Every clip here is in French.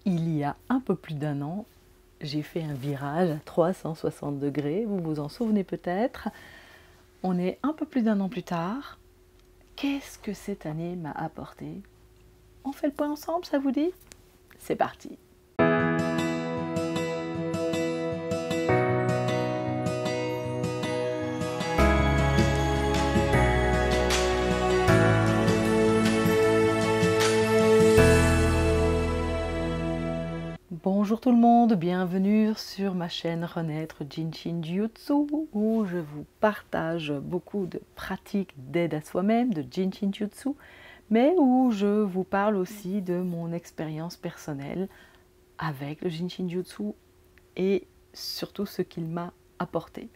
Il y a un peu plus d'un an, j'ai fait un virage à 360 degrés, vous vous en souvenez peut-être. On est un peu plus d'un an plus tard. Qu'est-ce que cette année m'a apporté? On fait le point ensemble, ça vous dit? C'est parti! Bonjour tout le monde, bienvenue sur ma chaîne Renaître Jinshin Jutsu où je vous partage beaucoup de pratiques d'aide à soi-même, de Jinshin Jutsu, mais où je vous parle aussi de mon expérience personnelle avec le Jinshin Jutsu et surtout ce qu'il m'a apporté.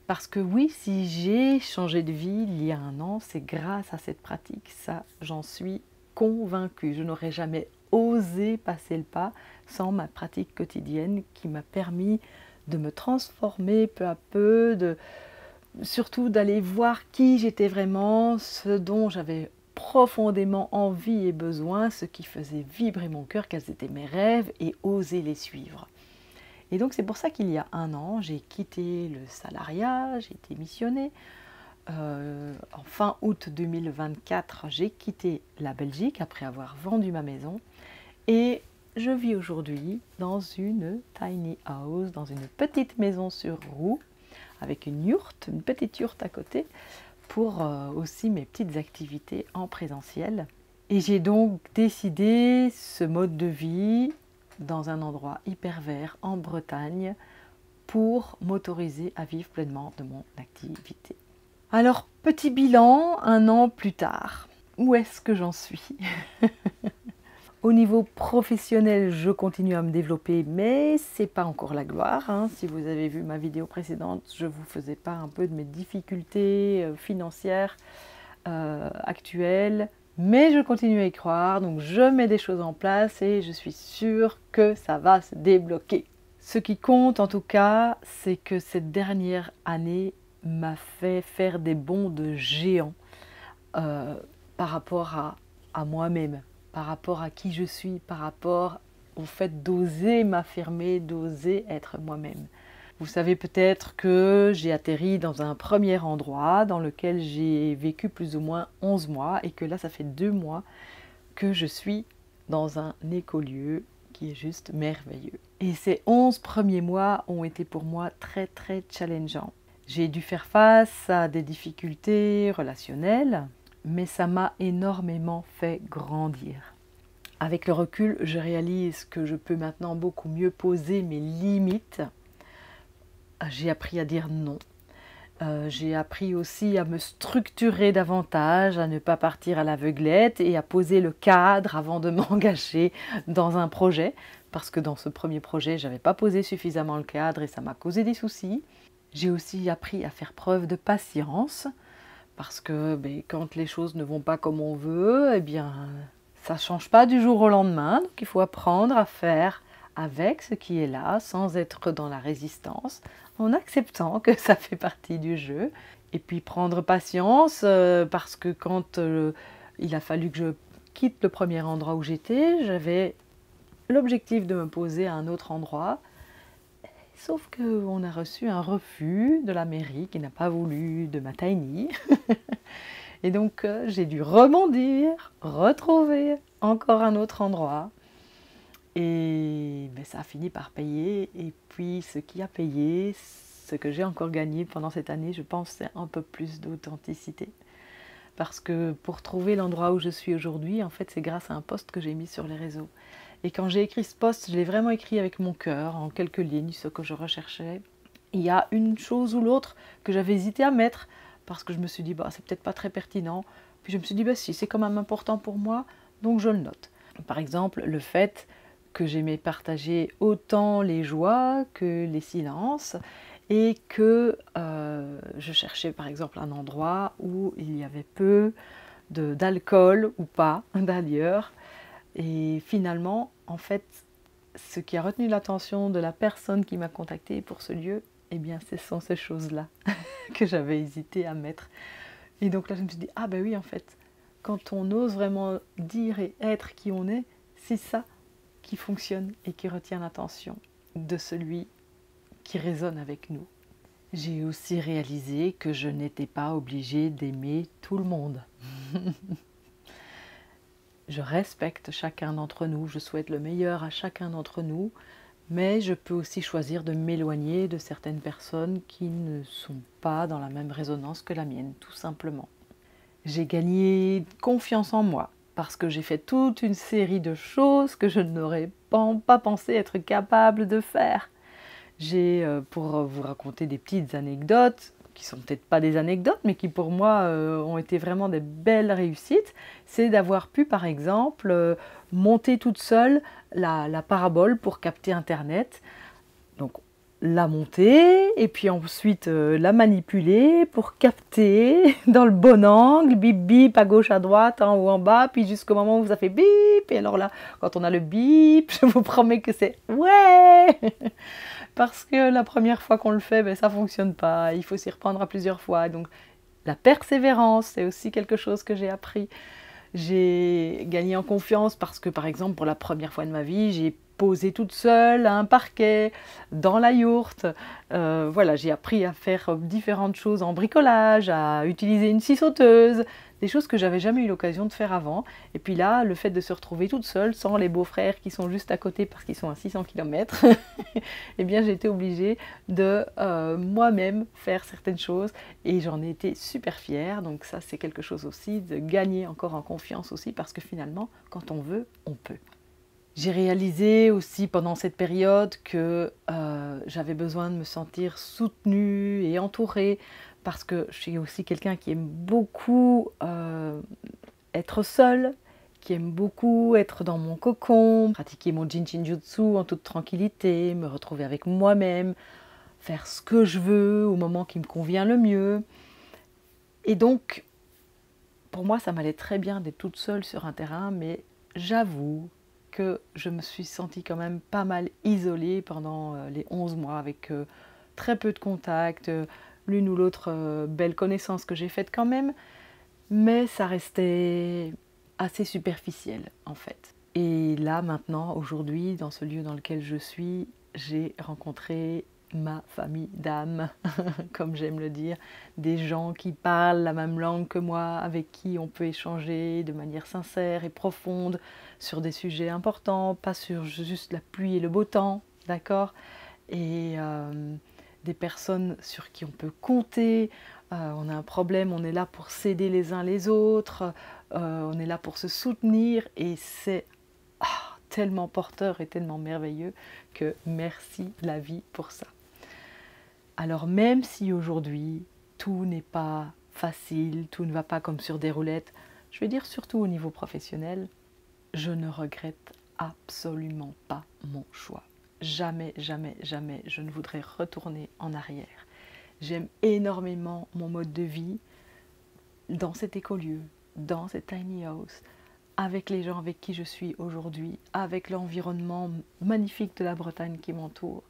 Parce que oui, si j'ai changé de vie il y a un an, c'est grâce à cette pratique, ça j'en suis convaincue. Je n'aurais jamais osé passer le pas sans ma pratique quotidienne qui m'a permis de me transformer peu à peu, surtout d'aller voir qui j'étais vraiment, ce dont j'avais profondément envie et besoin, ce qui faisait vibrer mon cœur, quels étaient mes rêves et oser les suivre. Et donc c'est pour ça qu'il y a un an, j'ai quitté le salariat, j'ai démissionné. En fin août 2024, j'ai quitté la Belgique après avoir vendu ma maison. Et je vis aujourd'hui dans une tiny house, dans une petite maison sur roue, avec une yourte, une petite yourte à côté, pour aussi mes petites activités en présentiel. Et j'ai donc décidé ce mode de vie dans un endroit hyper vert en Bretagne pour m'autoriser à vivre pleinement de mon activité. Alors, petit bilan, un an plus tard, où est-ce que j'en suis? Au niveau professionnel, je continue à me développer, mais c'est pas encore la gloire. Hein. Si vous avez vu ma vidéo précédente, je vous faisais part un peu de mes difficultés financières actuelles, mais je continue à y croire, donc je mets des choses en place et je suis sûre que ça va se débloquer. Ce qui compte en tout cas, c'est que cette dernière année m'a fait faire des bonds de géant par rapport à moi-même, par rapport à qui je suis, par rapport au fait d'oser m'affirmer, d'oser être moi-même. Vous savez peut-être que j'ai atterri dans un premier endroit dans lequel j'ai vécu plus ou moins 11 mois et que là ça fait 2 mois que je suis dans un écolieu qui est juste merveilleux. Et ces 11 premiers mois ont été pour moi très challengeants. J'ai dû faire face à des difficultés relationnelles, mais ça m'a énormément fait grandir. Avec le recul, je réalise que je peux maintenant beaucoup mieux poser mes limites. J'ai appris à dire non. J'ai appris aussi à me structurer davantage, à ne pas partir à l'aveuglette et à poser le cadre avant de m'engager dans un projet. Parce que dans ce premier projet, je n'avais pas posé suffisamment le cadre et ça m'a causé des soucis. J'ai aussi appris à faire preuve de patience. Parce que quand les choses ne vont pas comme on veut, eh bien, ça ne change pas du jour au lendemain. Donc il faut apprendre à faire avec ce qui est là, sans être dans la résistance, en acceptant que ça fait partie du jeu. Et puis prendre patience, parce que quand il a fallu que je quitte le premier endroit où j'étais, j'avais l'objectif de me poser à un autre endroit. Sauf qu'on a reçu un refus de la mairie qui n'a pas voulu de ma tiny. Et donc j'ai dû rebondir, retrouver encore un autre endroit. Et ça a fini par payer. Et puis ce qui a payé, ce que j'ai encore gagné pendant cette année, je pense, c'est un peu plus d'authenticité. Parce que pour trouver l'endroit où je suis aujourd'hui, en fait, c'est grâce à un post que j'ai mis sur les réseaux. Et quand j'ai écrit ce post, je l'ai vraiment écrit avec mon cœur, en quelques lignes, ce que je recherchais. Il y a une chose ou l'autre que j'avais hésité à mettre, parce que je me suis dit, c'est peut-être pas très pertinent. Puis je me suis dit, si, c'est quand même important pour moi, donc je le note. Par exemple, le fait que j'aimais partager autant les joies que les silences, et que je cherchais par exemple un endroit où il y avait peu d'alcool ou pas d'ailleurs. Et finalement, en fait, ce qui a retenu l'attention de la personne qui m'a contactée pour ce lieu, eh bien, ce sont ces choses-là que j'avais hésité à mettre. Et donc là, je me suis dit, oui, en fait, quand on ose vraiment dire et être qui on est, c'est ça qui fonctionne et qui retient l'attention de celui qui résonne avec nous. J'ai aussi réalisé que je n'étais pas obligée d'aimer tout le monde. Je respecte chacun d'entre nous, je souhaite le meilleur à chacun d'entre nous, mais je peux aussi choisir de m'éloigner de certaines personnes qui ne sont pas dans la même résonance que la mienne, tout simplement. J'ai gagné confiance en moi parce que j'ai fait toute une série de choses que je n'aurais pas pensé être capable de faire. J'ai, pour vous raconter des petites anecdotes, qui sont peut-être pas des anecdotes, mais qui pour moi ont été vraiment des belles réussites, c'est d'avoir pu par exemple monter toute seule la parabole pour capter Internet. Donc la monter et puis ensuite la manipuler pour capter dans le bon angle, bip bip à gauche, à droite, en haut, en bas, puis jusqu'au moment où ça fait bip. Et alors là, quand on a le bip, je vous promets que c'est ouais. Parce que la première fois qu'on le fait, ben, ça ne fonctionne pas, il faut s'y reprendre à plusieurs fois. Donc la persévérance, c'est aussi quelque chose que j'ai appris. J'ai gagné en confiance parce que, par exemple, pour la première fois de ma vie, j'ai posé toute seule à un parquet, dans la yourte. Voilà, j'ai appris à faire différentes choses en bricolage, à utiliser une scie sauteuse, des choses que j'avais jamais eu l'occasion de faire avant. Et puis là, le fait de se retrouver toute seule, sans les beaux-frères qui sont juste à côté parce qu'ils sont à 600 km, eh bien j'ai été obligée de moi-même faire certaines choses et j'en ai été super fière. Donc ça, c'est quelque chose aussi de gagner encore en confiance aussi parce que finalement, quand on veut, on peut. J'ai réalisé aussi pendant cette période que j'avais besoin de me sentir soutenue et entourée parce que je suis aussi quelqu'un qui aime beaucoup être seule, qui aime beaucoup être dans mon cocon, pratiquer mon Jin-Shin-Jutsu en toute tranquillité, me retrouver avec moi-même, faire ce que je veux au moment qui me convient le mieux. Et donc, pour moi, ça m'allait très bien d'être toute seule sur un terrain, mais j'avoue que je me suis sentie quand même pas mal isolée pendant les 11 mois avec très peu de contacts, l'une ou l'autre belle connaissance que j'ai faite quand même, mais ça restait assez superficiel en fait. Et là maintenant, aujourd'hui, dans ce lieu dans lequel je suis, j'ai rencontré ma famille d'âme, comme j'aime le dire, des gens qui parlent la même langue que moi, avec qui on peut échanger de manière sincère et profonde sur des sujets importants, pas sur juste la pluie et le beau temps, d'accord? Et des personnes sur qui on peut compter, on a un problème, on est là pour s'aider les uns les autres, on est là pour se soutenir et c'est tellement porteur et tellement merveilleux que merci la vie pour ça. Alors même si aujourd'hui tout n'est pas facile, tout ne va pas comme sur des roulettes, je vais dire surtout au niveau professionnel, je ne regrette absolument pas mon choix. Jamais, jamais, jamais je ne voudrais retourner en arrière. J'aime énormément mon mode de vie dans cet écolieu, dans cette tiny house, avec les gens avec qui je suis aujourd'hui, avec l'environnement magnifique de la Bretagne qui m'entoure.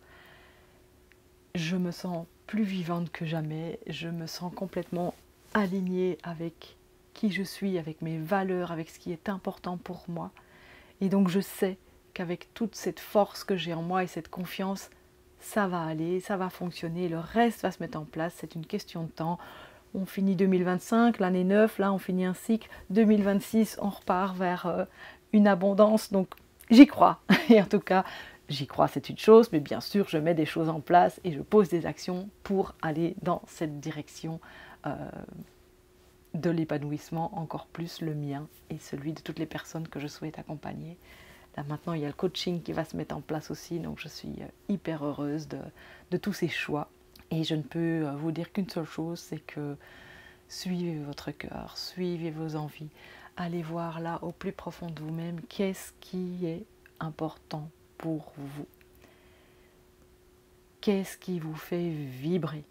Je me sens plus vivante que jamais, je me sens complètement alignée avec qui je suis, avec mes valeurs, avec ce qui est important pour moi. Et donc je sais qu'avec toute cette force que j'ai en moi et cette confiance, ça va aller, ça va fonctionner, le reste va se mettre en place, c'est une question de temps. On finit 2025, l'année 9, là on finit un cycle, 2026 on repart vers une abondance, donc j'y crois. Et en tout cas, j'y crois, c'est une chose, mais bien sûr, je mets des choses en place et je pose des actions pour aller dans cette direction de l'épanouissement, encore plus le mien et celui de toutes les personnes que je souhaite accompagner. Là maintenant, il y a le coaching qui va se mettre en place aussi, donc je suis hyper heureuse de tous ces choix. Et je ne peux vous dire qu'une seule chose, c'est que suivez votre cœur, suivez vos envies, allez voir là au plus profond de vous-même qu'est-ce qui est important pour vous. Qu'est-ce qui vous fait vibrer?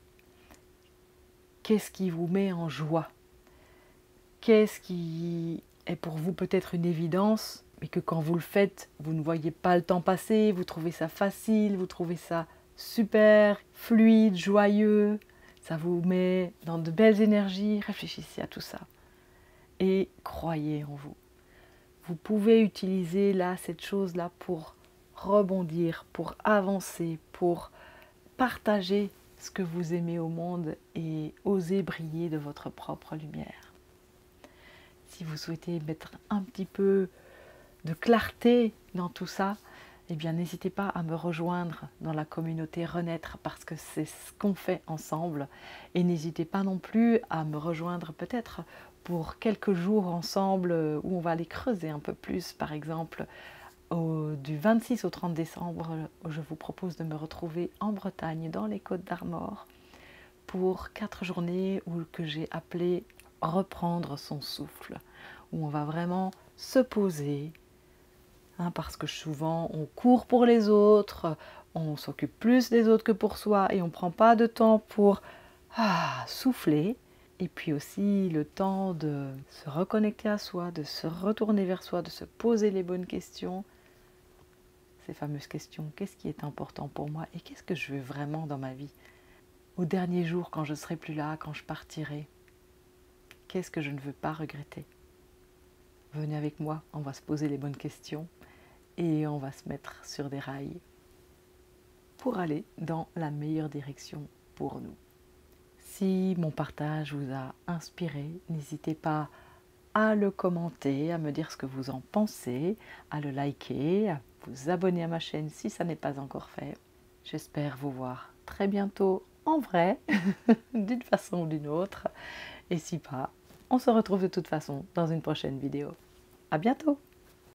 Qu'est-ce qui vous met en joie? Qu'est-ce qui est pour vous peut-être une évidence, mais que quand vous le faites, vous ne voyez pas le temps passer, vous trouvez ça facile, vous trouvez ça super, fluide, joyeux, ça vous met dans de belles énergies, réfléchissez à tout ça. Et croyez en vous. Vous pouvez utiliser là cette chose-là pour rebondir, pour avancer, pour partager ce que vous aimez au monde et oser briller de votre propre lumière. Si vous souhaitez mettre un petit peu de clarté dans tout ça, eh bien n'hésitez pas à me rejoindre dans la communauté Renaître parce que c'est ce qu'on fait ensemble. Et n'hésitez pas non plus à me rejoindre peut-être pour quelques jours ensemble où on va aller creuser un peu plus. Par exemple, du 26 au 30 décembre, je vous propose de me retrouver en Bretagne, dans les Côtes d'Armor, pour 4 journées que j'ai appelé reprendre son souffle, où on va vraiment se poser, parce que souvent on court pour les autres, on s'occupe plus des autres que pour soi et on ne prend pas de temps pour souffler. Et puis aussi le temps de se reconnecter à soi, de se retourner vers soi, de se poser les bonnes questions. Ces fameuses questions, qu'est-ce qui est important pour moi et qu'est-ce que je veux vraiment dans ma vie? Au dernier jour, quand je ne serai plus là, quand je partirai, qu'est-ce que je ne veux pas regretter? Venez avec moi, on va se poser les bonnes questions et on va se mettre sur des rails pour aller dans la meilleure direction pour nous. Si mon partage vous a inspiré, n'hésitez pas à le commenter, à me dire ce que vous en pensez, à le liker, à vous abonner à ma chaîne si ça n'est pas encore fait. J'espère vous voir très bientôt en vrai, d'une façon ou d'une autre. Et si pas, on se retrouve de toute façon dans une prochaine vidéo. À bientôt!